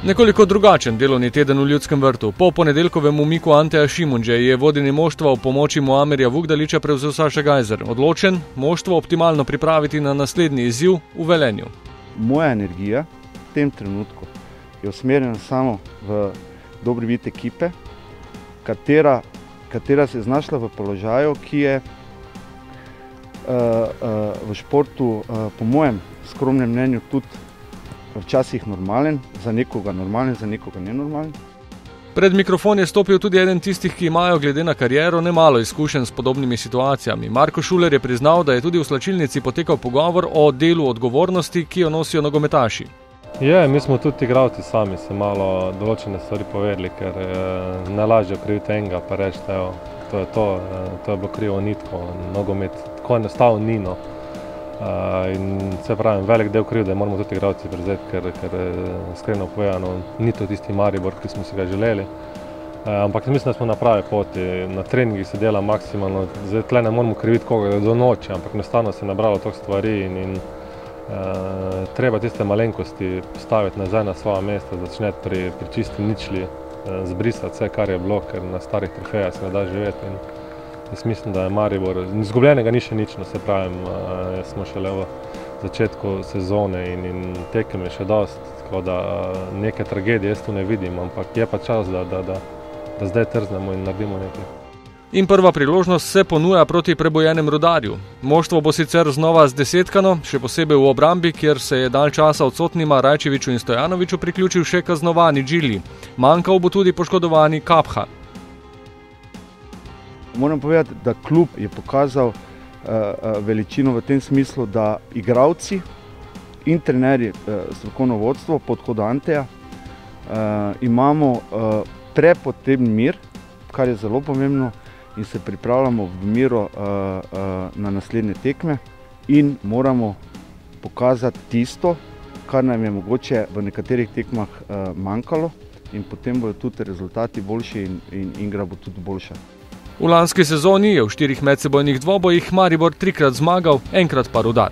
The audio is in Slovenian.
Nekoliko drugačen delovni teden v Ljudskem vrtu. Po ponedeljkovem umiku Anteja Šimunže je vodenje moštva v pomoči Muamerja Vukdaliča prevzel Saša Gajser. Odločen, moštvo optimalno pripraviti na naslednji izziv v Velenju. Moja energija v tem trenutku je usmerjena samo v dobrobit ekipe, katera se je znašla v položaju, ki je v športu, po mojem skromnem mnenju, tudi včasih normalen, za nekoga normalen, za nekoga nenormalen. Pred mikrofon je stopil tudi eden tistih, ki imajo glede na kariero nemalo izkušenj s podobnimi situacijami. Marko Šuler je priznal, da je tudi v slačilnici potekal pogovor o delu odgovornosti, ki jo nosijo nogometaši. Mi smo tudi igralci sami se malo določene stvari povedali, ker najlažje kriviti enega pa reči, da to je bilo krivo nitko, nogomet tako enostavno ni. In se pravim, velik del krivde moramo tudi igralci prevzeti, ker iskreno povedano ni to tisti Maribor, ki smo si ga želeli. Ampak mislim, da smo na pravi poti, na treningih se dela maksimalno, zdaj tle ne moramo kriviti koga do noči, ampak enostavno se je nabralo toliko stvari in treba tiste malenkosti postaviti nazaj na svoja mesta, začneti pri čisti ničli, zbrisati vse, kar je bilo, ker na starih trofejah se ne da živeti. Jaz mislim, da je Maribor, izgubljenega ni še nič, se pravim, smo šele v začetku sezone in tekem je še dosti, tako da neke tragedije jaz tu ne vidim, ampak je pa čas, da zdaj trznemo in naredimo nekaj. In prva priložnost se ponuja proti prebojenem Rudarju. Moštvo bo sicer znova zdesetkano, še posebej v obrambi, kjer se je dalj časa odsotnima Rajčeviću in Stojanoviću priključil še kaznovani Džili. Manjkal bo tudi poškodovani Kapha. Moram povedati, da klub je pokazal veličino v tem smislu, da igralci in trenerji, strokovno vodstvo pod hodo Anteja imamo prepotreben mir, kar je zelo pomembno, in se pripravljamo v miru na naslednje tekme in moramo pokazati tisto, kar nam je mogoče v nekaterih tekmah manjkalo, in potem bodo tudi rezultati boljši in igra bo tudi boljša. V lanski sezoni je v 4 medsebojnih dvobojih Maribor 3-krat zmagal, enkrat pa Rudar.